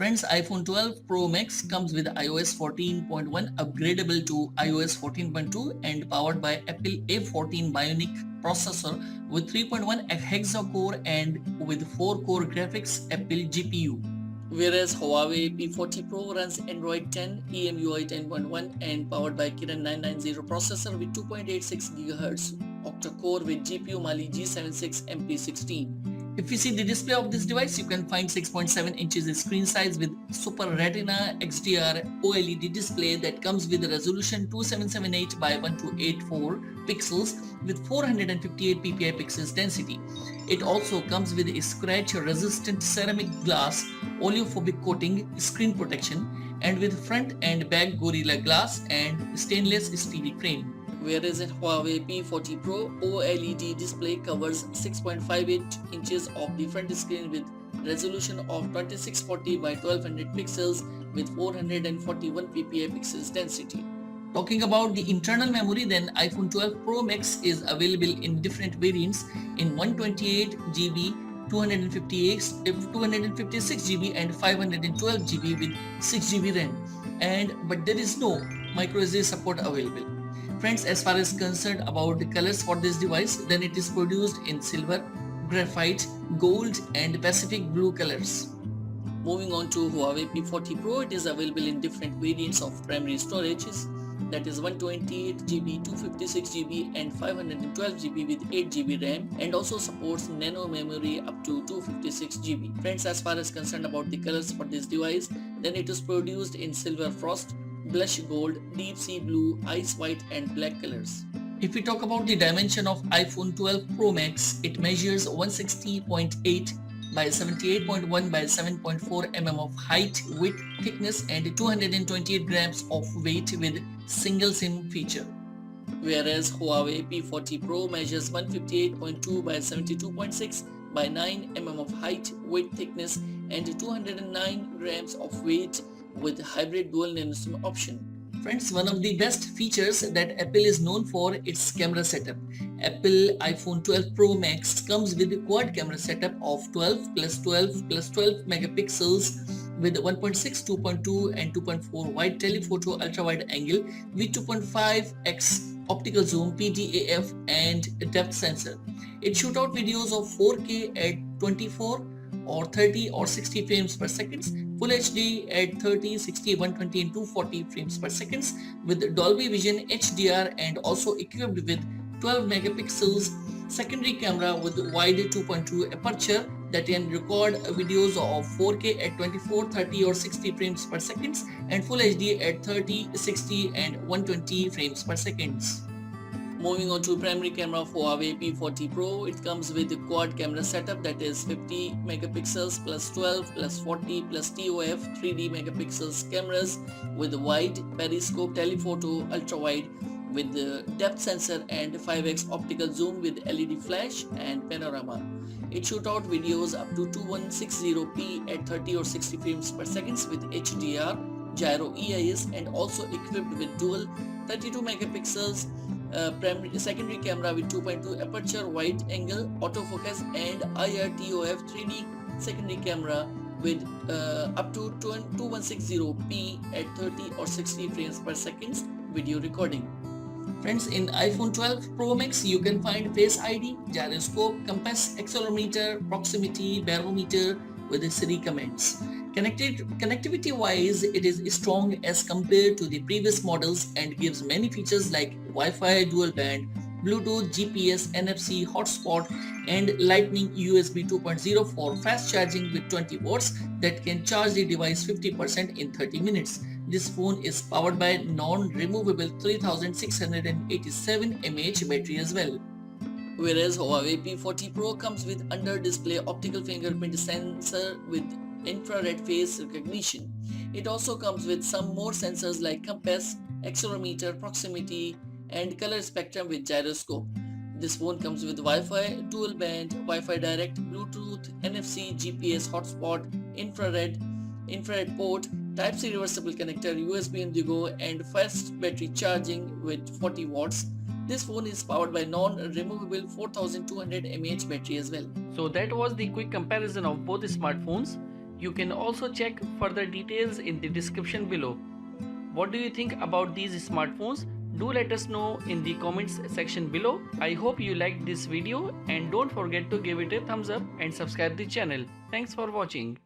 Friends, iPhone 12 Pro Max comes with iOS 14.1 upgradable to iOS 14.2 and powered by Apple A14 Bionic processor with 3.1 hexa-core and with 4-core graphics Apple GPU. Whereas Huawei P40 Pro runs Android 10, EMUI 10.1 and powered by Kirin 990 processor with 2.86 GHz octa-core with GPU Mali G76 MP16. If you see the display of this device, you can find 6.7 inches screen size with Super Retina XDR OLED display that comes with a resolution 2778 by 1284 pixels with 458 ppi pixels density. It also comes with a scratch resistant ceramic glass oleophobic coating, screen protection, and with front and back Gorilla Glass and stainless steel frame. Whereas in Huawei P40 Pro, OLED display covers 6.58 inches of the front screen with resolution of 2640 by 1200 pixels with 441 ppi pixels density. Talking about the internal memory, then iPhone 12 Pro Max is available in different variants in 128GB, 256GB and 512GB with 6GB RAM, but there is no microSD support available. Friends, as far as concerned about the colors for this device, then it is produced in silver, graphite, gold and Pacific blue colors. Moving on to Huawei P40 Pro, it is available in different variants of primary storages, that is 128GB, 256GB and 512GB with 8GB RAM, and also supports nano memory up to 256GB. Friends, as far as concerned about the colors for this device, then it is produced in silver frost, blush gold, deep sea blue, ice white and black colors. If we talk about the dimension of iPhone 12 Pro Max, it measures 160.8 by 78.1 by 7.4 mm of height, width, thickness and 228 grams of weight with single SIM feature. Whereas Huawei P40 Pro measures 158.2 by 72.6 by 9 mm of height, width, thickness and 209 grams of weight with hybrid dual nano SIM option. Friends, one of the best features that Apple is known for its camera setup. Apple iPhone 12 Pro Max comes with a quad camera setup of 12 plus 12 plus 12 megapixels with 1.6, 2.2 and 2.4 wide telephoto ultra-wide angle with 2.5x optical zoom, PDAF and depth sensor. It shoots out videos of 4K at 24 or 30 or 60 frames per second, Full HD at 30, 60, 120 and 240 frames per second with Dolby Vision HDR and also equipped with 12 megapixels secondary camera with wide 2.2 aperture that can record videos of 4K at 24, 30 or 60 frames per second and Full HD at 30, 60 and 120 frames per second. Moving on to primary camera of Huawei P40 Pro, it comes with a quad camera setup that is 50 megapixels plus 12 plus 40 plus TOF 3D megapixels cameras with wide periscope telephoto ultra wide with the depth sensor and 5x optical zoom with LED flash and panorama. It shoots out videos up to 2160p at 30 or 60 frames per second with HDR, gyro EIS and also equipped with dual 32 megapixels secondary camera with 2.2 aperture wide angle autofocus and IRTOF 3D secondary camera with up to 2160p at 30 or 60 frames per second video recording. Friends, in iPhone 12 Pro Max you can find Face ID, gyroscope, compass, accelerometer, proximity, barometer with the Siri commands. Connectivity wise, it is strong as compared to the previous models and gives many features like Wi-Fi dual band, Bluetooth, GPS, NFC, hotspot and Lightning USB 2.0 for fast charging with 20 watts that can charge the device 50% in 30 minutes. This phone is powered by non-removable 3687 mAh battery as well. Whereas Huawei P40 Pro comes with under-display optical fingerprint sensor with infrared face recognition. It also comes with some more sensors like compass, accelerometer, proximity and color spectrum with gyroscope. This phone comes with Wi-Fi, dual band, Wi-Fi direct, Bluetooth, NFC, GPS, hotspot, infrared port, Type-C reversible connector, USB Indigo and fast battery charging with 40 watts. This phone is powered by non-removable 4200 mAh battery as well. So that was the quick comparison of both the smartphones. You can also check further details in the description below. What do you think about these smartphones? Do let us know in the comments section below. I hope you liked this video and don't forget to give it a thumbs up and subscribe the channel. Thanks for watching.